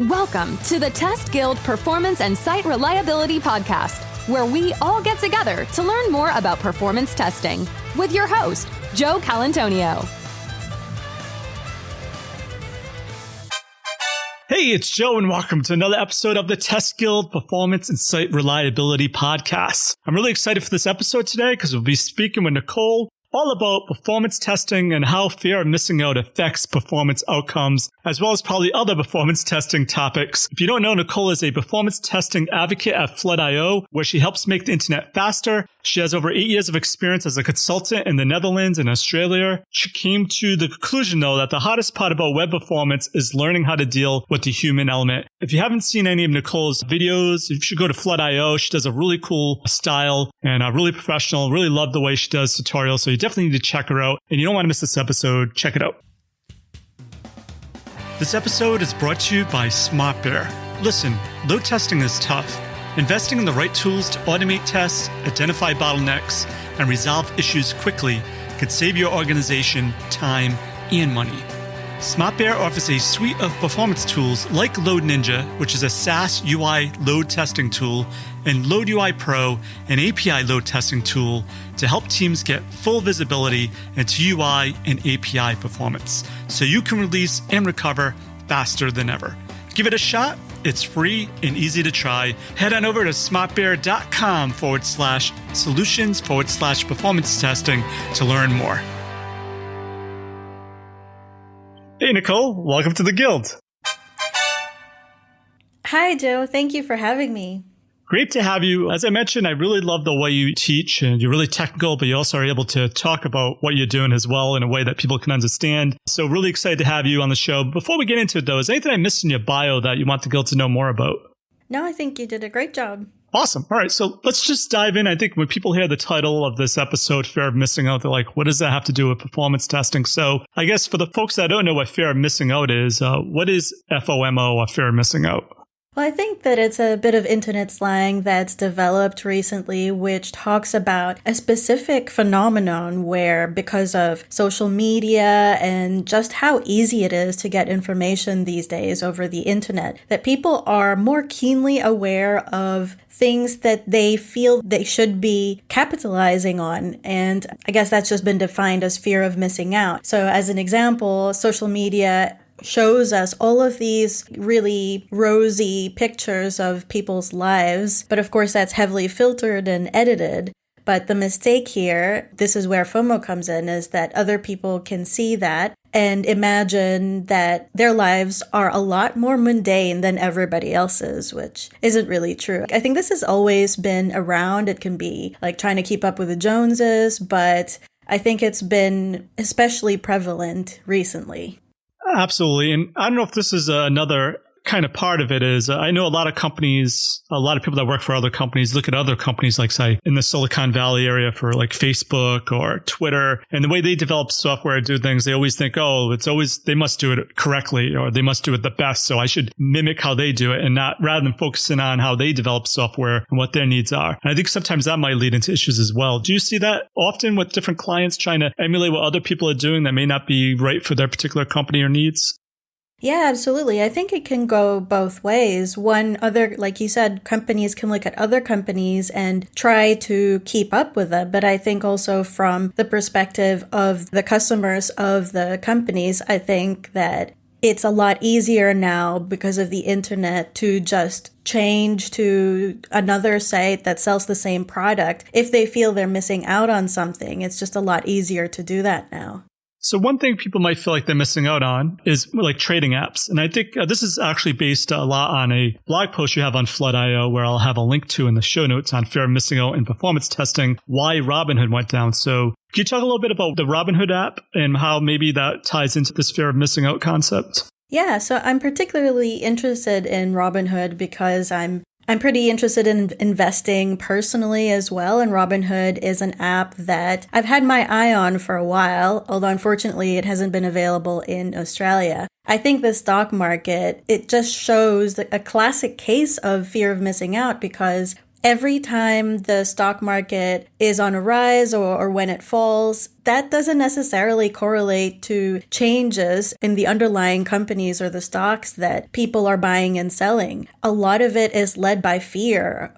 Welcome to the Test Guild Performance and Site Reliability Podcast, where we all get together to learn more about performance testing with your host, Joe Colantonio. Hey, it's Joe, and welcome to another episode of the Test Guild Performance and Site Reliability Podcast. I'm really excited for this episode today because we'll be speaking with Nicole all about performance testing and how fear of missing out affects performance outcomes, as well as probably other performance testing topics. If you don't know, Nicole is a performance testing advocate at Flood.io, where she helps make the internet faster. She has over 8 years of experience as a consultant in the Netherlands and Australia. She came to the conclusion, though, that the hardest part about web performance is learning how to deal with the human element. If you haven't seen any of Nicole's videos, you should go to Flood.io. She does a really cool style and really professional. Really love the way she does tutorials. So you definitely need to check her out. And you don't want to miss this episode. Check it out. This episode is brought to you by SmartBear. Listen, load testing is tough. Investing in the right tools to automate tests, identify bottlenecks, and resolve issues quickly could save your organization time and money. SmartBear offers a suite of performance tools like Load Ninja, which is a SaaS UI load testing tool, and Load UI Pro, an API load testing tool to help teams get full visibility into UI and API performance, so you can release and recover faster than ever. Give it a shot. It's free and easy to try. Head on over to smartbear.com/solutions/performance testing to learn more. Hey, Nicole, welcome to the Guild. Hi, Joe. Thank you for having me. Great to have you. As I mentioned, I really love the way you teach, and you're really technical, but you also are able to talk about what you're doing as well in a way that people can understand. So really excited to have you on the show. Before we get into it, though, is there anything I missed in your bio that you want the Guild to know more about? No, I think you did a great job. Awesome. All right. So let's just dive in. I think when people hear the title of this episode, Fear of Missing Out, they're like, what does that have to do with performance testing? So I guess for the folks that don't know what fear of missing out is, what is FOMO, or fear of missing out? Well, I think that it's a bit of internet slang that's developed recently, which talks about a specific phenomenon where, because of social media and just how easy it is to get information these days over the internet, that people are more keenly aware of things that they feel they should be capitalizing on. And I guess that's just been defined as fear of missing out. So as an example, social media shows us all of these really rosy pictures of people's lives. But of course, that's heavily filtered and edited. But the mistake here, this is where FOMO comes in, is that other people can see that and imagine that their lives are a lot more mundane than everybody else's, which isn't really true. I think this has always been around. It can be like trying to keep up with the Joneses, but I think it's been especially prevalent recently. Absolutely. And I don't know if this is another kind of part of it is I know a lot of companies, a lot of people that work for other companies look at other companies like, say, in the Silicon Valley area for like Facebook or Twitter, and the way they develop software, do things, they always think, oh, it's always, they must do it correctly or they must do it the best. So I should mimic how they do it and not, rather than focusing on how they develop software and what their needs are. And I think sometimes that might lead into issues as well. Do you see that often with different clients trying to emulate what other people are doing that may not be right for their particular company or needs? Yeah, absolutely. I think it can go both ways. One, other, like you said, companies can look at other companies and try to keep up with them. But I think also from the perspective of the customers of the companies, I think that it's a lot easier now because of the internet to just change to another site that sells the same product. If they feel they're missing out on something, it's just a lot easier to do that now. So one thing people might feel like they're missing out on is like trading apps. And I think this is actually based a lot on a blog post you have on Flood.io, where I'll have a link to in the show notes on fear of missing out in performance testing, why Robinhood went down. So can you talk a little bit about the Robinhood app and how maybe that ties into this fear of missing out concept? Yeah, so I'm particularly interested in Robinhood because I'm pretty interested in investing personally as well, and Robinhood is an app that I've had my eye on for a while, although unfortunately it hasn't been available in Australia. I think the stock market, it just shows a classic case of fear of missing out because every time the stock market is on a rise or when it falls, that doesn't necessarily correlate to changes in the underlying companies or the stocks that people are buying and selling. A lot of it is led by fear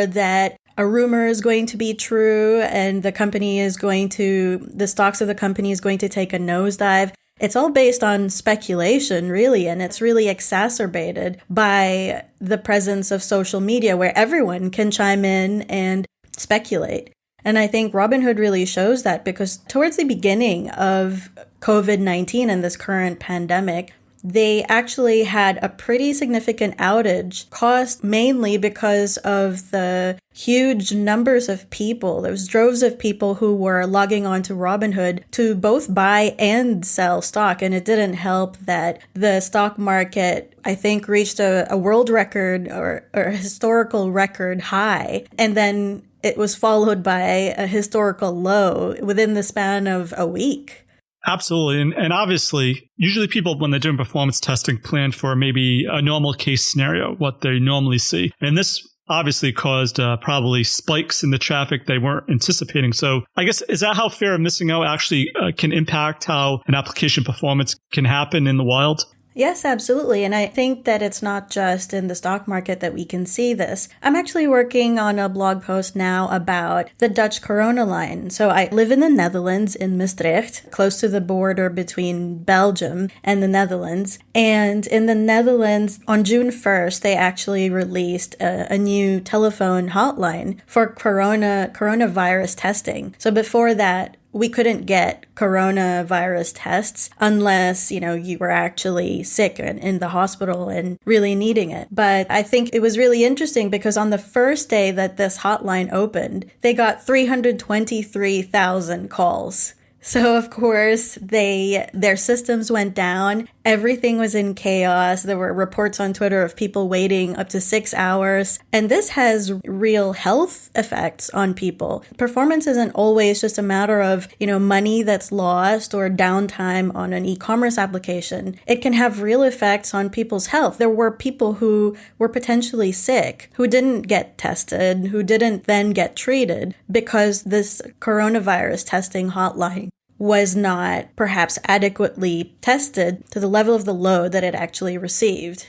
that a rumor is going to be true and the stocks of the company is going to take a nosedive. It's all based on speculation, really, and it's really exacerbated by the presence of social media where everyone can chime in and speculate. And I think Robinhood really shows that, because towards the beginning of COVID-19 and this current pandemic, they actually had a pretty significant outage caused mainly because of the huge numbers of people. There was droves of people who were logging on to Robinhood to both buy and sell stock. And it didn't help that the stock market, I think, reached a world record or a historical record high. And then it was followed by a historical low within the span of a week. Absolutely. And obviously, usually people, when they're doing performance testing, plan for maybe a normal case scenario, what they normally see. And this obviously caused probably spikes in the traffic they weren't anticipating. So I guess, is that how fear of missing out actually can impact how an application performance can happen in the wild? Yes, absolutely. And I think that it's not just in the stock market that we can see this. I'm actually working on a blog post now about the Dutch corona line. So I live in the Netherlands, in Maastricht, close to the border between Belgium and the Netherlands. And in the Netherlands, on June 1st, they actually released a new telephone hotline for coronavirus testing. So before that, we couldn't get coronavirus tests unless, you were actually sick and in the hospital and really needing it. But I think it was really interesting because on the first day that this hotline opened, they got 323,000 calls. So, of course, their systems went down. Everything was in chaos. There were reports on Twitter of people waiting up to 6 hours. And this has real health effects on people. Performance isn't always just a matter of, money that's lost or downtime on an e-commerce application. It can have real effects on people's health. There were people who were potentially sick, who didn't get tested, who didn't then get treated because this coronavirus testing hotline was not perhaps adequately tested to the level of the load that it actually received.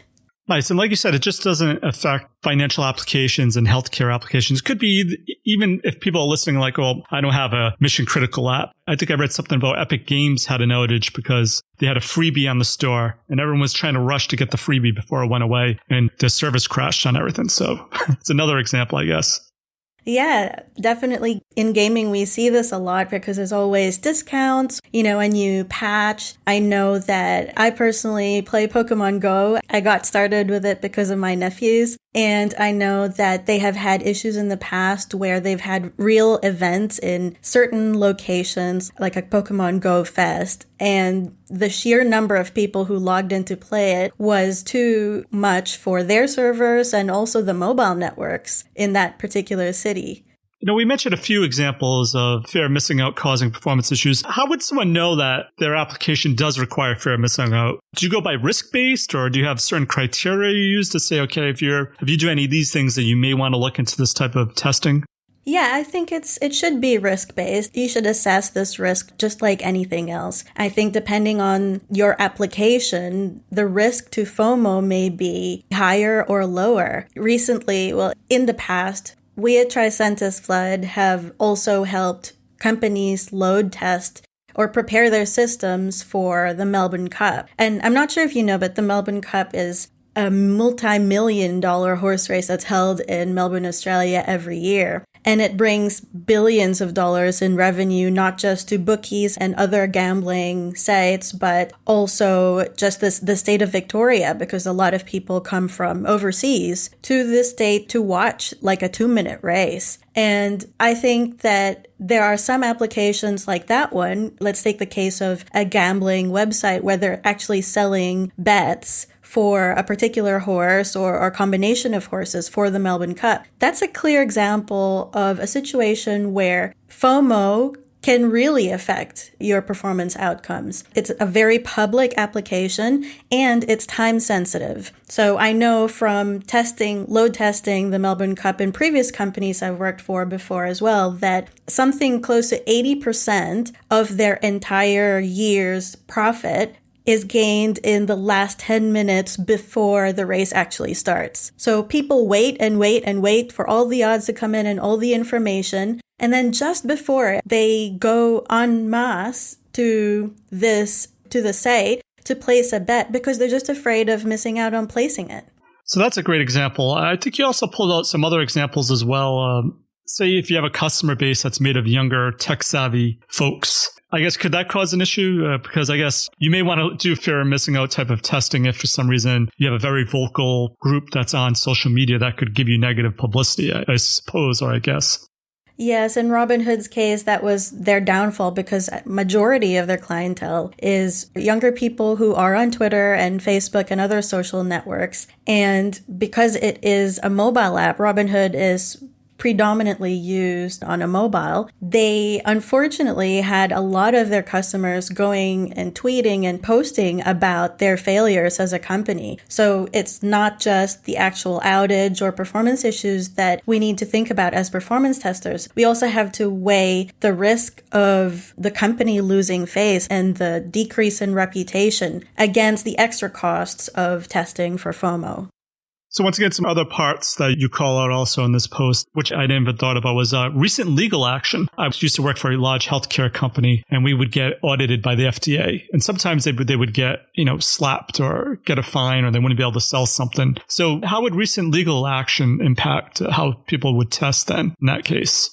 Nice. And like you said, it just doesn't affect financial applications and healthcare applications. It could be even if people are listening like, oh, I don't have a mission critical app. I think I read something about Epic Games had an outage because they had a freebie on the store and everyone was trying to rush to get the freebie before it went away and the service crashed on everything. So it's another example, I guess. Yeah, definitely. In gaming, we see this a lot because there's always discounts, and you patch. I know that I personally play Pokemon Go. I got started with it because of my nephews. And I know that they have had issues in the past where they've had real events in certain locations, like a Pokemon Go Fest. And the sheer number of people who logged in to play it was too much for their servers and also the mobile networks in that particular city. We mentioned a few examples of fear of missing out causing performance issues. How would someone know that their application does require fear of missing out? Do you go by risk-based, or do you have certain criteria you use to say, okay, if you do any of these things, that you may want to look into this type of testing? Yeah, I think it should be risk-based. You should assess this risk just like anything else. I think depending on your application, the risk to FOMO may be higher or lower. Recently, in the past, we at Tricentis Flood have also helped companies load test or prepare their systems for the Melbourne Cup. And I'm not sure if you know, but the Melbourne Cup is a multi-million-dollar horse race that's held in Melbourne, Australia every year. And it brings billions of dollars in revenue, not just to bookies and other gambling sites, but also just the state of Victoria, because a lot of people come from overseas to this state to watch like a 2-minute race. And I think that there are some applications like that one. Let's take the case of a gambling website where they're actually selling bets for a particular horse or a combination of horses for the Melbourne Cup. That's a clear example of a situation where FOMO can really affect your performance outcomes. It's a very public application and it's time sensitive. So I know from load testing the Melbourne Cup in previous companies I've worked for before as well, that something close to 80% of their entire year's profit is gained in the last 10 minutes before the race actually starts. So people wait and wait and wait for all the odds to come in and all the information. And then just before they go en masse to the site to place a bet because they're just afraid of missing out on placing it. So that's a great example. I think you also pulled out some other examples as well. Say if you have a customer base that's made of younger, tech-savvy folks, I guess could that cause an issue? Because I guess you may want to do fear of missing out type of testing if for some reason you have a very vocal group that's on social media that could give you negative publicity, I suppose, or I guess. Yes, in Robinhood's case, that was their downfall because majority of their clientele is younger people who are on Twitter and Facebook and other social networks. And because it is a mobile app, Robinhood is predominantly used on a mobile, they unfortunately had a lot of their customers going and tweeting and posting about their failures as a company. So it's not just the actual outage or performance issues that we need to think about as performance testers. We also have to weigh the risk of the company losing face and the decrease in reputation against the extra costs of testing for FOMO. So once again, some other parts that you call out also in this post, which I never thought about, was recent legal action. I used to work for a large healthcare company, and we would get audited by the FDA. And sometimes they would get, slapped or get a fine, or they wouldn't be able to sell something. So how would recent legal action impact how people would test then in that case?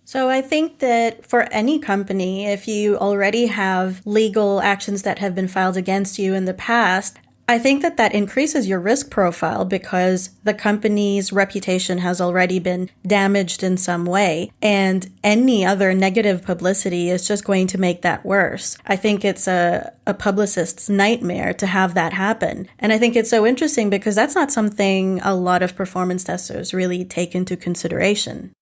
So I think that for any company, if you already have legal actions that have been filed against you in the past, I think that increases your risk profile because the company's reputation has already been damaged in some way, and any other negative publicity is just going to make that worse. I think it's a publicist's nightmare to have that happen. And I think it's so interesting because that's not something a lot of performance testers really take into consideration.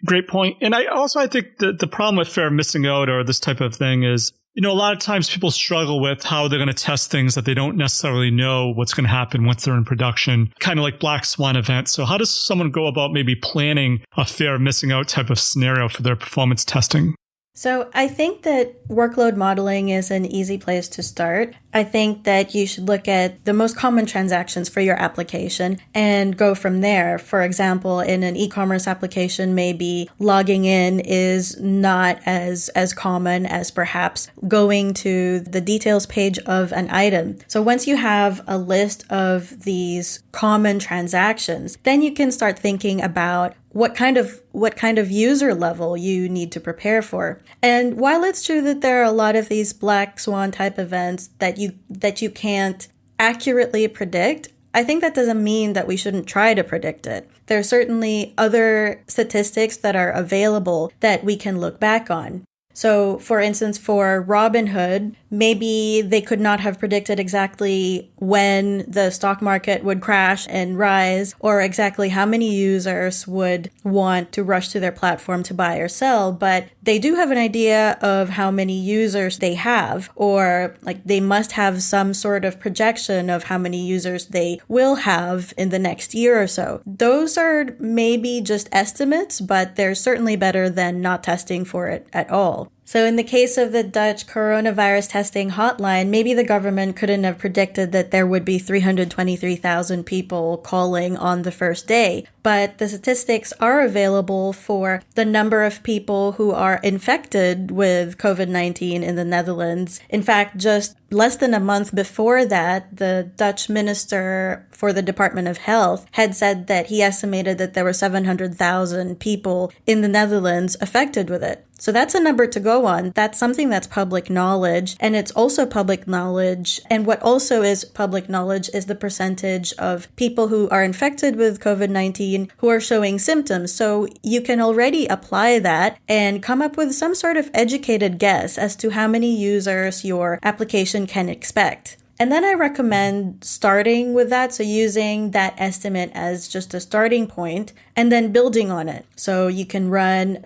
Great point. And I think the problem with fear of missing out or this type of thing is, a lot of times people struggle with how they're going to test things that they don't necessarily know what's going to happen once they're in production, kind of like black swan events. So how does someone go about maybe planning a fear of missing out type of scenario for their performance testing? So I think that workload modeling is an easy place to start. I think that you should look at the most common transactions for your application and go from there. For example, in an e-commerce application, maybe logging in is not as common as perhaps going to the details page of an item. So once you have a list of these common transactions, then you can start thinking about what kind of user level you need to prepare for. And while it's true that there are a lot of these black swan type events that you can't accurately predict, I think that doesn't mean that we shouldn't try to predict it. There are certainly other statistics that are available that we can look back on. So, for instance, for Robinhood, maybe they could not have predicted exactly when the stock market would crash and rise, or exactly how many users would want to rush to their platform to buy or sell, but they do have an idea of how many users they have, or like they must have some sort of projection of how many users they will have in the next year or so. Those are maybe just estimates, but they're certainly better than not testing for it at all. So in the case of the Dutch coronavirus testing hotline, maybe the government couldn't have predicted that there would be 323,000 people calling on the first day. But the statistics are available for the number of people who are infected with COVID-19 in the Netherlands. In fact, just less than a month before that, the Dutch minister for the Department of Health had said that he estimated that there were 700,000 people in the Netherlands affected with it. So that's a number to go on. That's something that's public knowledge, and it's also public knowledge. And what also is public knowledge is the percentage of people who are infected with COVID-19 who are showing symptoms. So you can already apply that and come up with some sort of educated guess as to how many users your application can expect. And then I recommend starting with that, so using that estimate as just a starting point, and then building on it. So you can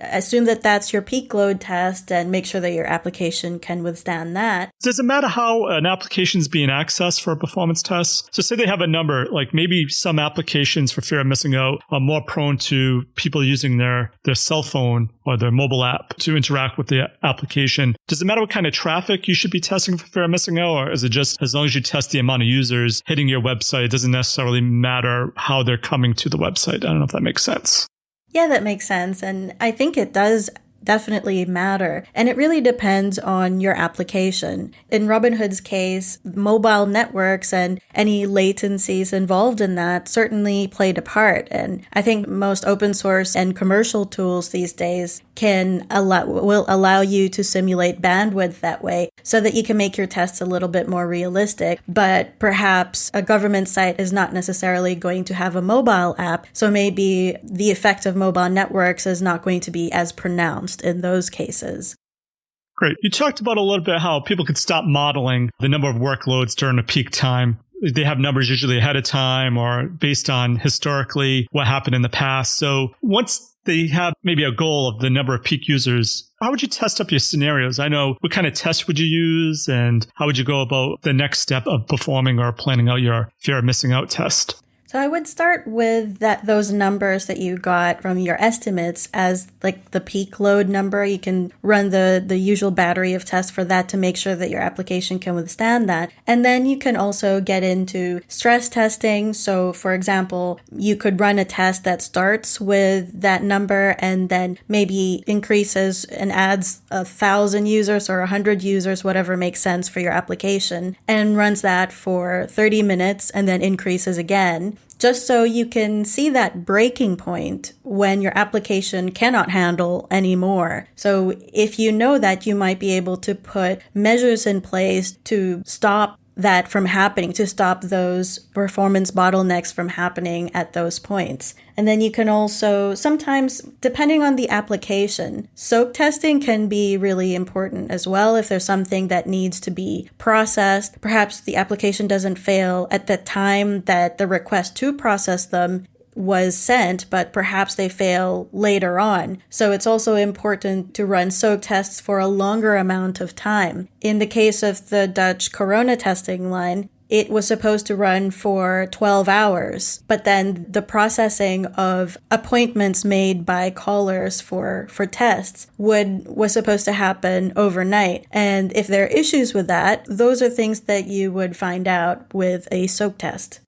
assume that that's your peak load test and make sure that your application can withstand that. Does it matter how an application is being accessed for a performance test? So say they have a number, like maybe some applications for fear of missing out are more prone to people using their cell phone or their mobile app to interact with the application. Does it matter what kind of traffic you should be testing for fear of missing out? Or is it just as long as you test the amount of users hitting your website, it doesn't necessarily matter how they're coming to the website? I don't know if that makes sense. Yeah, that makes sense. And I think it does definitely matter. And it really depends on your application. In Robinhood's case, mobile networks and any latencies involved in that certainly played a part. And I think most open source and commercial tools these days will allow you to simulate bandwidth that way so that you can make your tests a little bit more realistic. But perhaps a government site is not necessarily going to have a mobile app. So maybe the effect of mobile networks is not going to be as pronounced in those cases. Great. You talked about a little bit how people could stop modeling the number of workloads during a peak time. They have numbers usually ahead of time or based on historically what happened in the past. So once they have maybe a goal of the number of peak users, how would you test up your scenarios? I know what kind of test would you use and how would you go about the next step of performing or planning out your fear of missing out test? So I would start with those numbers that you got from your estimates as like the peak load number. You can run the usual battery of tests for that to make sure that your application can withstand that. And then you can also get into stress testing. So for example, you could run a test that starts with that number and then maybe increases and adds 1,000 users or 100 users, whatever makes sense for your application, and runs that for 30 minutes and then increases again, just so you can see that breaking point when your application cannot handle anymore. So if you know that, you might be able to put measures in place to stop that from happening, to stop those performance bottlenecks from happening at those points. And then you can also, sometimes, depending on the application, soak testing can be really important as well. If there's something that needs to be processed, perhaps the application doesn't fail at the time that the request to process them was sent, but perhaps they fail later on. So it's also important to run soak tests for a longer amount of time. In the case of the Dutch corona testing line, it was supposed to run for 12 hours, but then the processing of appointments made by callers for tests was supposed to happen overnight. And if there are issues with that, those are things that you would find out with a soak test.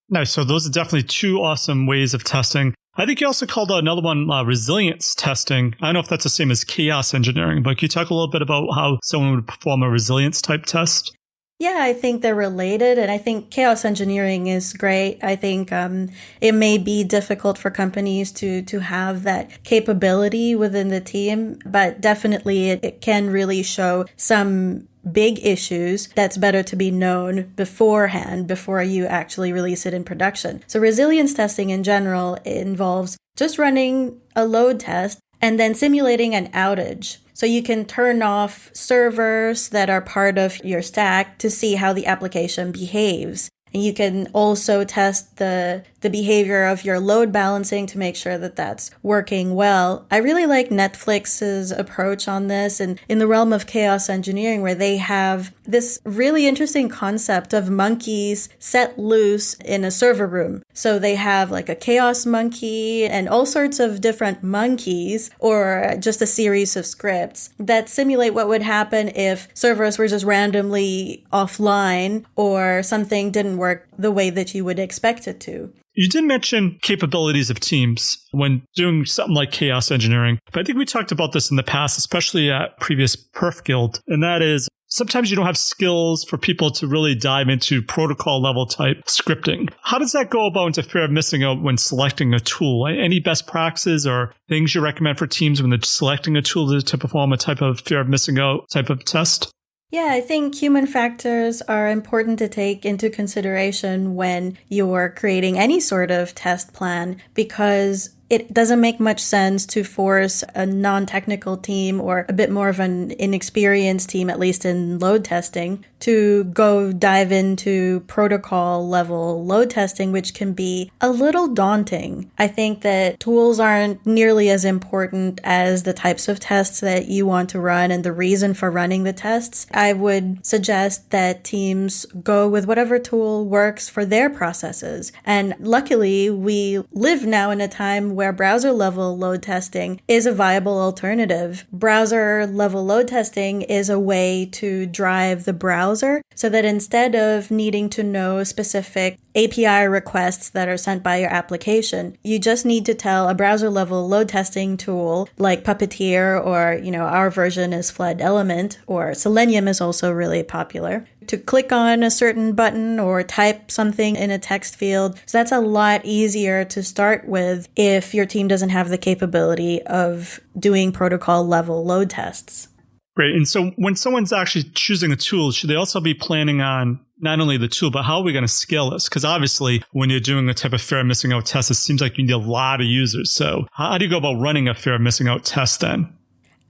Nice. So those are definitely two awesome ways of testing. I think you also called out another one, resilience testing. I don't know if that's the same as chaos engineering, but can you talk a little bit about how someone would perform a resilience type test? Yeah, I think they're related, and I think chaos engineering is great. I think it may be difficult for companies to have that capability within the team, but definitely it can really show some big issues that's better to be known beforehand before you actually release it in production. So resilience testing in general involves just running a load test and then simulating an outage. So you can turn off servers that are part of your stack to see how the application behaves. And you can also test the behavior of your load balancing to make sure that that's working well. I really like Netflix's approach on this and in the realm of chaos engineering, where they have this really interesting concept of monkeys set loose in a server room. So they have like a chaos monkey and all sorts of different monkeys, or just a series of scripts that simulate what would happen if servers were just randomly offline or something didn't work the way that you would expect it to. You did mention capabilities of teams when doing something like chaos engineering, but I think we talked about this in the past, especially at previous Perf Guild, and that is sometimes you don't have skills for people to really dive into protocol level type scripting. How does that go about into fear of missing out when selecting a tool? Any best practices or things you recommend for teams when they're selecting a tool to perform a type of fear of missing out type of test? Yeah, I think human factors are important to take into consideration when you're creating any sort of test plan, because it doesn't make much sense to force a non-technical team or a bit more of an inexperienced team, at least in load testing, to go dive into protocol level load testing, which can be a little daunting. I think that tools aren't nearly as important as the types of tests that you want to run and the reason for running the tests. I would suggest that teams go with whatever tool works for their processes. And luckily, we live now in a time where browser level load testing is a viable alternative. Browser level load testing is a way to drive the browser so that instead of needing to know specific API requests that are sent by your application, you just need to tell a browser level load testing tool like Puppeteer, or, our version is Flood Element, or Selenium is also really popular, to click on a certain button or type something in a text field. So that's a lot easier to start with if your team doesn't have the capability of doing protocol level load tests. Great. And so when someone's actually choosing a tool, should they also be planning on not only the tool, but how are we going to scale this? Because obviously, when you're doing a type of fear of missing out test, it seems like you need a lot of users. So how do you go about running a fear of missing out test then?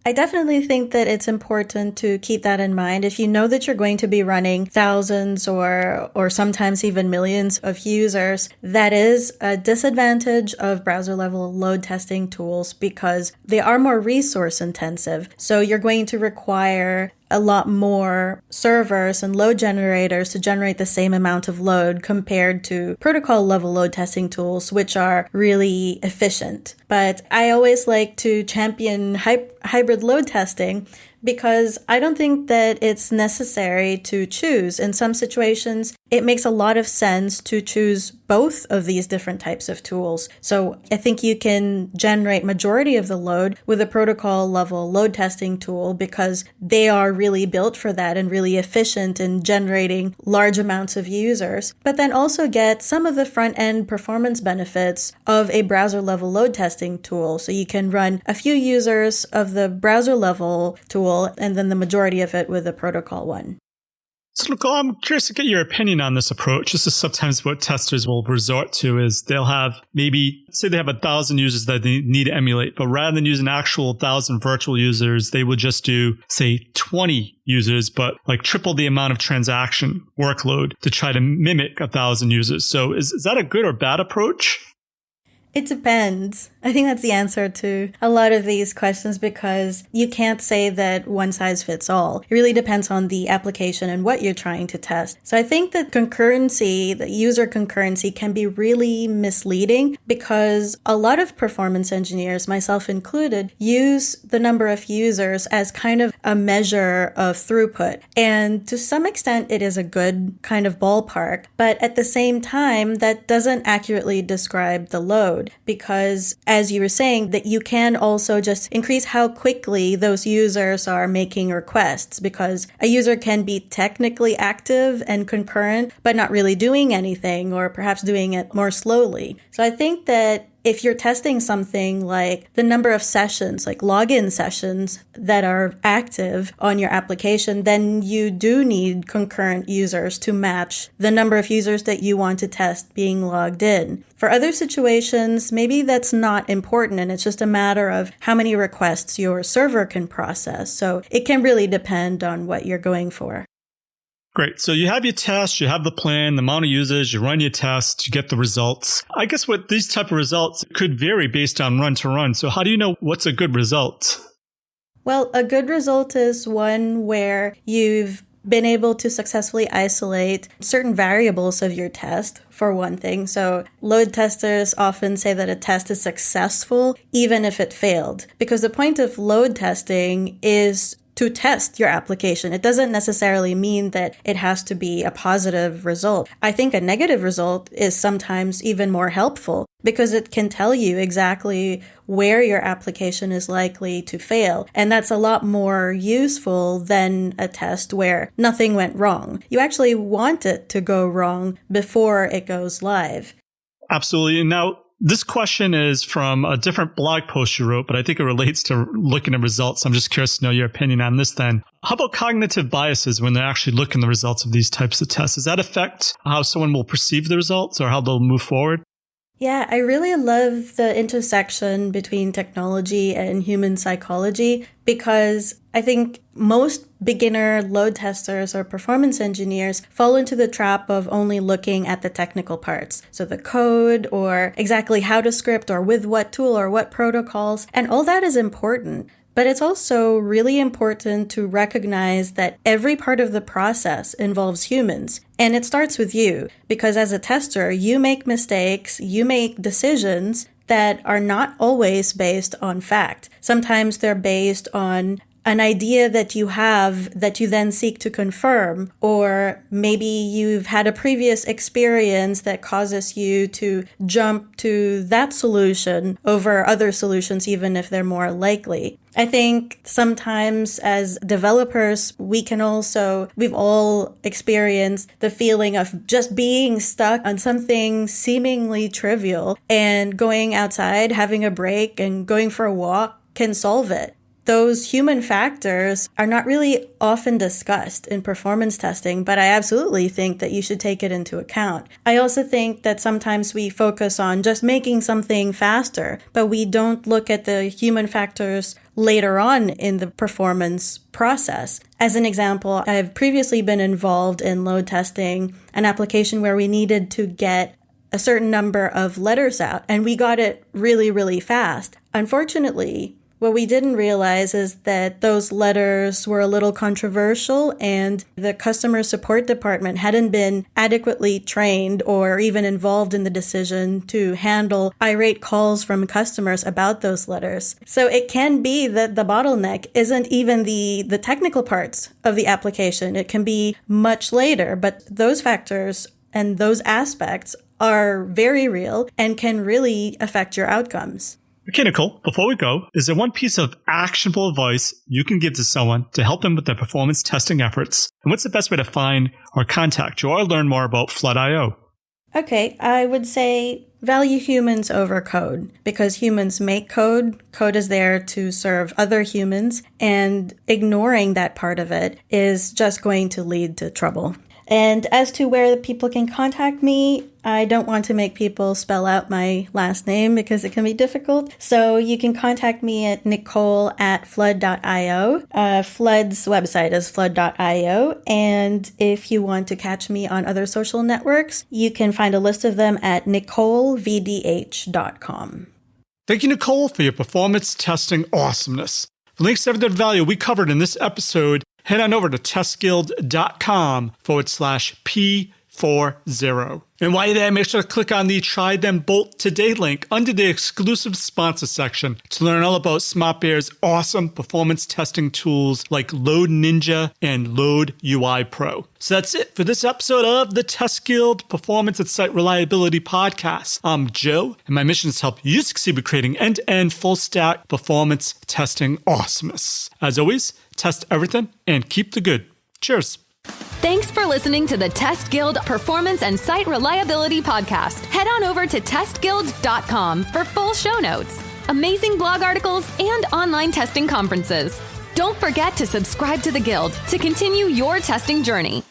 I definitely think that it's important to keep that in mind. If you know that you're going to be running thousands or sometimes even millions of users, that is a disadvantage of browser level load testing tools because they are more resource intensive. So you're going to require a lot more servers and load generators to generate the same amount of load compared to protocol level load testing tools, which are really efficient. But I always like to champion hybrid load testing because I don't think that it's necessary to choose. In some situations, it makes a lot of sense to choose both of these different types of tools. So I think you can generate majority of the load with a protocol level load testing tool because they are really built for that and really efficient in generating large amounts of users, but then also get some of the front end performance benefits of a browser level load testing tool. So you can run a few users of the browser level tool and then the majority of it with a protocol one. So Nicole, I'm curious to get your opinion on this approach. This is sometimes what testers will resort to is they'll have say they have 1,000 users that they need to emulate, but rather than use an actual 1,000 virtual users, they would just do, say, 20 users, but like triple the amount of transaction workload to try to mimic 1,000 users. So is that a good or bad approach? It depends. I think that's the answer to a lot of these questions because you can't say that one size fits all. It really depends on the application and what you're trying to test. So I think that concurrency, the user concurrency, can be really misleading because a lot of performance engineers, myself included, use the number of users as kind of a measure of throughput. And to some extent, it is a good kind of ballpark. But at the same time, that doesn't accurately describe the load. Because as you were saying, that you can also just increase how quickly those users are making requests because a user can be technically active and concurrent, but not really doing anything or perhaps doing it more slowly. So I think that if you're testing something like the number of sessions, like login sessions that are active on your application, then you do need concurrent users to match the number of users that you want to test being logged in. For other situations, maybe that's not important and it's just a matter of how many requests your server can process. So it can really depend on what you're going for. Great. So you have your test, you have the plan, the amount of users, you run your test, you get the results. I guess what these type of results could vary based on run to run. So how do you know what's a good result? Well, a good result is one where you've been able to successfully isolate certain variables of your test, for one thing. So load testers often say that a test is successful even if it failed, because the point of load testing is to test your application. It doesn't necessarily mean that it has to be a positive result. I think a negative result is sometimes even more helpful because it can tell you exactly where your application is likely to fail. And that's a lot more useful than a test where nothing went wrong. You actually want it to go wrong before it goes live. Absolutely. And now, this question is from a different blog post you wrote, but I think it relates to looking at results. I'm just curious to know your opinion on this then. How about cognitive biases when they're actually looking at the results of these types of tests? Does that affect how someone will perceive the results or how they'll move forward? Yeah, I really love the intersection between technology and human psychology because I think most beginner load testers or performance engineers fall into the trap of only looking at the technical parts. So the code or exactly how to script or with what tool or what protocols, and all that is important. But it's also really important to recognize that every part of the process involves humans. And it starts with you, because as a tester, you make mistakes, you make decisions that are not always based on fact. Sometimes they're based on an idea that you have that you then seek to confirm, or maybe you've had a previous experience that causes you to jump to that solution over other solutions, even if they're more likely. I think sometimes as developers, we've all experienced the feeling of just being stuck on something seemingly trivial, and going outside, having a break and going for a walk can solve it. Those human factors are not really often discussed in performance testing, but I absolutely think that you should take it into account. I also think that sometimes we focus on just making something faster, but we don't look at the human factors later on in the performance process. As an example, I've previously been involved in load testing an application where we needed to get a certain number of letters out, and we got it really, really fast. Unfortunately, what we didn't realize is that those letters were a little controversial, and the customer support department hadn't been adequately trained or even involved in the decision to handle irate calls from customers about those letters. So it can be that the bottleneck isn't even the technical parts of the application. It can be much later, but those factors and those aspects are very real and can really affect your outcomes. Okay, Nicole, before we go, is there one piece of actionable advice you can give to someone to help them with their performance testing efforts? And what's the best way to find or contact you or learn more about Flood.io? Okay, I would say value humans over code, because humans make code. Code is there to serve other humans, and ignoring that part of it is just going to lead to trouble. And as to where people can contact me, I don't want to make people spell out my last name because it can be difficult. So you can contact me at Nicole@flood.io. Flood's website is flood.io. And if you want to catch me on other social networks, you can find a list of them at NicoleVDH.com. Thank you, Nicole, for your performance testing awesomeness. For links to everything value we covered in this episode, head on over to testguild.com/P40. And while you're there, make sure to click on the Try Them Both Today link under the exclusive sponsor section to learn all about SmartBear's awesome performance testing tools like Load Ninja and Load UI Pro. So that's it for this episode of the Test Guild Performance and Site Reliability Podcast. I'm Joe, and my mission is to help you succeed with creating end-to-end full-stack performance testing awesomeness. As always, test everything and keep the good. Cheers. Thanks for listening to the Test Guild Performance and Site Reliability Podcast. Head on over to testguild.com for full show notes, amazing blog articles, and online testing conferences. Don't forget to subscribe to the Guild to continue your testing journey.